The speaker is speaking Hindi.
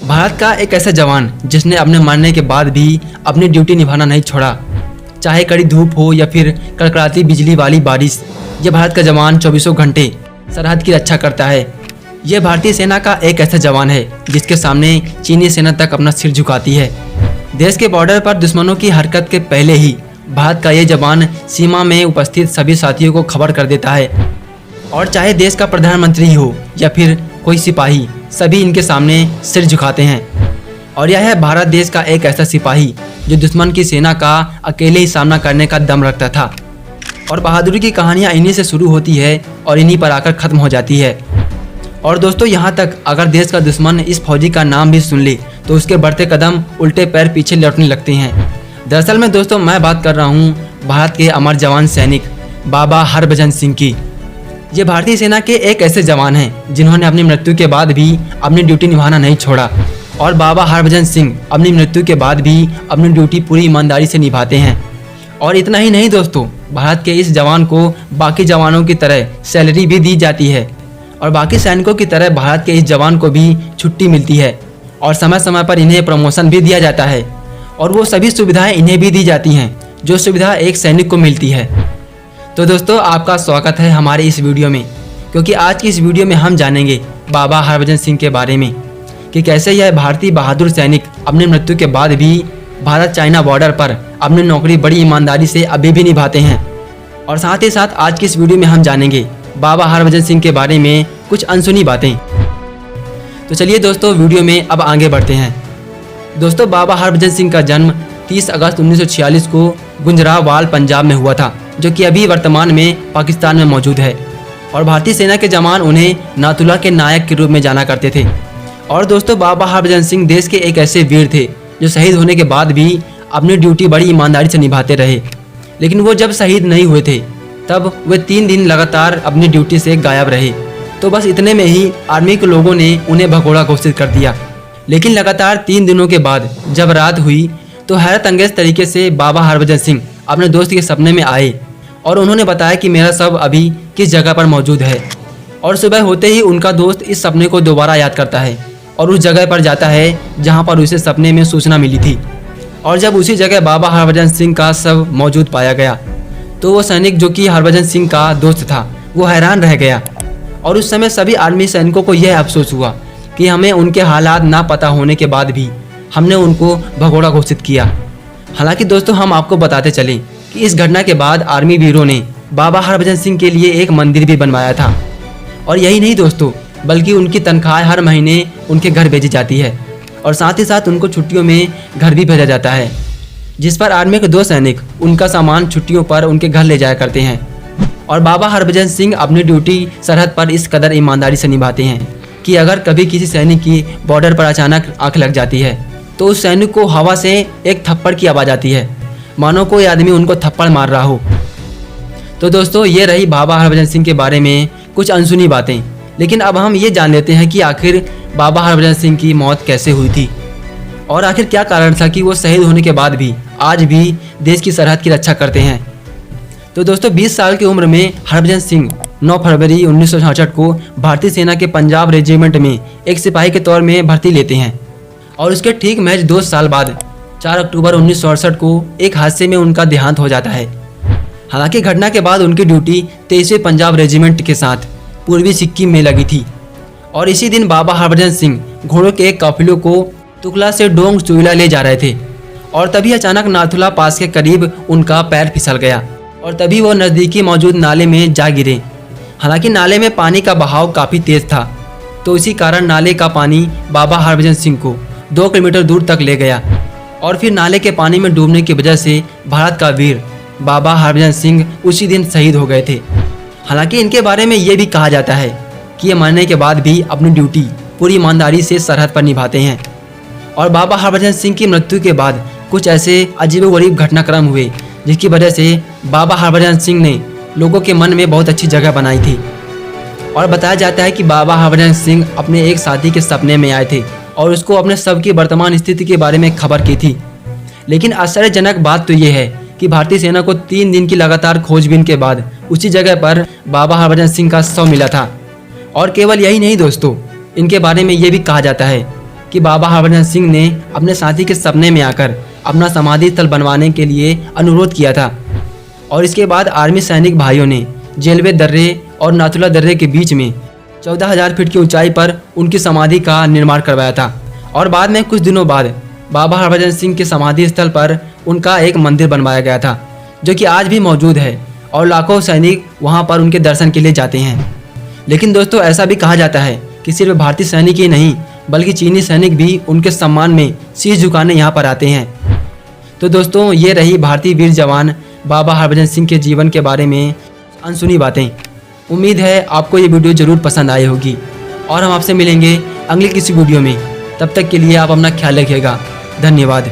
भारत का एक ऐसा जवान जिसने अपने मरने के बाद भी अपनी ड्यूटी निभाना नहीं छोड़ा, चाहे कड़ी धूप हो या फिर कड़कड़ाती बिजली वाली बारिश। ये भारत का जवान 24 घंटे सरहद की रक्षा करता है। यह भारतीय सेना का एक ऐसा जवान है जिसके सामने चीनी सेना तक अपना सिर झुकाती है। देश के बॉर्डर पर दुश्मनों की हरकत के पहले ही भारत का ये जवान सीमा में उपस्थित सभी साथियों को खबर कर देता है। और चाहे देश का प्रधानमंत्री हो या फिर कोई सिपाही, सभी इनके सामने सिर झुकाते हैं। और यह है भारत देश का एक ऐसा सिपाही जो दुश्मन की सेना का अकेले ही सामना करने का दम रखता था। और बहादुरी की कहानियाँ इन्हीं से शुरू होती है और इन्हीं पर आकर ख़त्म हो जाती है। और दोस्तों, यहाँ तक अगर देश का दुश्मन इस फौजी का नाम भी सुन ले तो उसके बढ़ते कदम उल्टे पैर पीछे लौटने लगते हैं। दरअसल में दोस्तों, मैं बात कर रहा हूँ भारत के अमर जवान सैनिक बाबा हरभजन सिंह की। ये भारतीय सेना के एक ऐसे जवान हैं जिन्होंने अपनी मृत्यु के बाद भी अपनी ड्यूटी निभाना नहीं छोड़ा। और बाबा हरभजन सिंह अपनी मृत्यु के बाद भी अपनी ड्यूटी पूरी ईमानदारी से निभाते हैं। और इतना ही नहीं दोस्तों, भारत के इस जवान को बाकी जवानों की तरह सैलरी भी दी जाती है और बाकी सैनिकों की तरह भारत के इस जवान को भी छुट्टी मिलती है और समय समय पर इन्हें प्रमोशन भी दिया जाता है। और वो सभी सुविधाएं इन्हें भी दी जाती हैं जो सुविधा एक सैनिक को मिलती है। तो दोस्तों, आपका स्वागत है हमारे इस वीडियो में, क्योंकि आज की इस वीडियो में हम जानेंगे बाबा हरभजन सिंह के बारे में कि कैसे यह भारतीय बहादुर सैनिक अपनी मृत्यु के बाद भी भारत चाइना बॉर्डर पर अपनी नौकरी बड़ी ईमानदारी से अभी भी निभाते हैं। और साथ ही साथ आज की इस वीडियो में हम जानेंगे बाबा हरभजन सिंह के बारे में कुछ अनसुनी बातें। तो चलिए दोस्तों, वीडियो में अब आगे बढ़ते हैं। दोस्तों, बाबा हरभजन सिंह का जन्म 30 अगस्त 1946 को गुजरावाल पंजाब में हुआ था, जो कि अभी वर्तमान में पाकिस्तान में मौजूद है। और भारतीय सेना के जवान उन्हें नाथुला के नायक के रूप में जाना करते थे। और दोस्तों, बाबा हरभजन सिंह देश के एक ऐसे वीर थे जो शहीद होने के बाद भी अपनी ड्यूटी बड़ी ईमानदारी से निभाते रहे। लेकिन वो जब शहीद नहीं हुए थे तब वे 3 दिन लगातार अपनी ड्यूटी से गायब रहे। तो बस इतने में ही आर्मी के लोगों ने उन्हें भगोड़ा घोषित कर दिया। लेकिन लगातार 3 दिनों के बाद जब रात हुई तो हैरत अंगेज तरीके से बाबा हरभजन सिंह अपने दोस्त के सपने में आए और उन्होंने बताया कि मेरा शव अभी किस जगह पर मौजूद है। और सुबह होते ही उनका दोस्त इस सपने को दोबारा याद करता है और उस जगह पर जाता है जहां पर उसे सपने में सूचना मिली थी। और जब उसी जगह बाबा हरभजन सिंह का शव मौजूद पाया गया तो वो सैनिक जो कि हरभजन सिंह का दोस्त था वो हैरान रह गया। और उस समय सभी आर्मी सैनिकों को यह अफसोस हुआ कि हमें उनके हालात ना पता होने के बाद भी हमने उनको भगोड़ा घोषित किया। हालांकि दोस्तों, हम आपको बताते चलें कि इस घटना के बाद आर्मी वीरों ने बाबा हरभजन सिंह के लिए एक मंदिर भी बनवाया था। और यही नहीं दोस्तों, बल्कि उनकी तनख्वाह हर महीने उनके घर भेजी जाती है और साथ ही साथ उनको छुट्टियों में घर भी भेजा जाता है, जिस पर आर्मी के 2 सैनिक उनका सामान छुट्टियों पर उनके घर ले जाया करते हैं। और बाबा हरभजन सिंह अपनी ड्यूटी सरहद पर इस कदर ईमानदारी से निभाते हैं कि अगर कभी किसी सैनिक की बॉर्डर पर अचानक आंख लग जाती है तो उस सैनिक को हवा से एक थप्पड़ की आवाज़ आती है, मानो कोई आदमी उनको थप्पड़ मार रहा हो। तो दोस्तों, ये रही बाबा हरभजन सिंह के बारे में कुछ अनसुनी बातें। लेकिन अब हम ये जान लेते हैं कि आखिर बाबा हरभजन सिंह की मौत कैसे हुई थी और आखिर क्या कारण था कि वो शहीद होने के बाद भी आज भी देश की सरहद की रक्षा करते हैं। तो दोस्तों, 20 साल की उम्र में हरभजन सिंह 9 फरवरी 1966 को भारतीय सेना के पंजाब रेजिमेंट में एक सिपाही के तौर में भर्ती लेते हैं। और उसके ठीक महज 2 साल बाद 4 अक्टूबर 1968 को एक हादसे में उनका देहांत हो जाता है। हालांकि घटना के बाद उनकी ड्यूटी 23वें पंजाब रेजिमेंट के साथ पूर्वी सिक्किम में लगी थी। और इसी दिन बाबा हरभजन सिंह घोड़ों के एक काफिले को तुकला से डोंग चुइला ले जा रहे थे। और तभी अचानक नाथुला पास के करीब उनका पैर फिसल गया और तभी वो नज़दीकी मौजूद नाले में जा गिरे। हालांकि नाले में पानी का बहाव काफ़ी तेज़ था, तो इसी कारण नाले का पानी बाबा हरभजन सिंह को 2 किलोमीटर दूर तक ले गया। और फिर नाले के पानी में डूबने की वजह से भारत का वीर बाबा हरभजन सिंह उसी दिन शहीद हो गए थे। हालांकि इनके बारे में ये भी कहा जाता है कि ये मरने के बाद भी अपनी ड्यूटी पूरी ईमानदारी से सरहद पर निभाते हैं। और बाबा हरभजन सिंह की मृत्यु के बाद कुछ ऐसे अजीबोगरीब घटनाक्रम हुए जिसकी वजह से बाबा हरभजन सिंह ने लोगों के मन में बहुत अच्छी जगह बनाई थी। और बताया जाता है कि बाबा हरभजन सिंह अपने एक साथी के सपने में आए थे और उसको अपने शव की वर्तमान स्थिति के बारे में खबर की थी। लेकिन आश्चर्यजनक बात तो ये है कि भारतीय सेना को 3 दिन की लगातार खोजबीन के बाद उसी जगह पर बाबा हरभजन सिंह का शव मिला था। और केवल यही नहीं दोस्तों, इनके बारे में ये भी कहा जाता है कि बाबा हरभजन सिंह ने अपने साथी के सपने में आकर अपना समाधि स्थल बनवाने के लिए अनुरोध किया था और इसके बाद आर्मी सैनिक भाइयों ने जेलवे दर्रे और नाथुला दर्रे के बीच में 14,000 फीट की ऊंचाई पर उनकी समाधि का निर्माण करवाया था। और बाद में कुछ दिनों बाद बाबा हरभजन सिंह के समाधि स्थल पर उनका एक मंदिर बनवाया गया था, जो कि आज भी मौजूद है और लाखों सैनिक वहां पर उनके दर्शन के लिए जाते हैं। लेकिन दोस्तों, ऐसा भी कहा जाता है कि सिर्फ भारतीय सैनिक ही नहीं बल्कि चीनी सैनिक भी उनके सम्मान में शीश झुकाने यहाँ पर आते हैं। तो दोस्तों, ये रही भारतीय वीर जवान बाबा हरभजन सिंह के जीवन के बारे में अनसुनी बातें। उम्मीद है आपको ये वीडियो ज़रूर पसंद आई होगी और हम आपसे मिलेंगे अगली किसी वीडियो में। तब तक के लिए आप अपना ख्याल रखिएगा। धन्यवाद।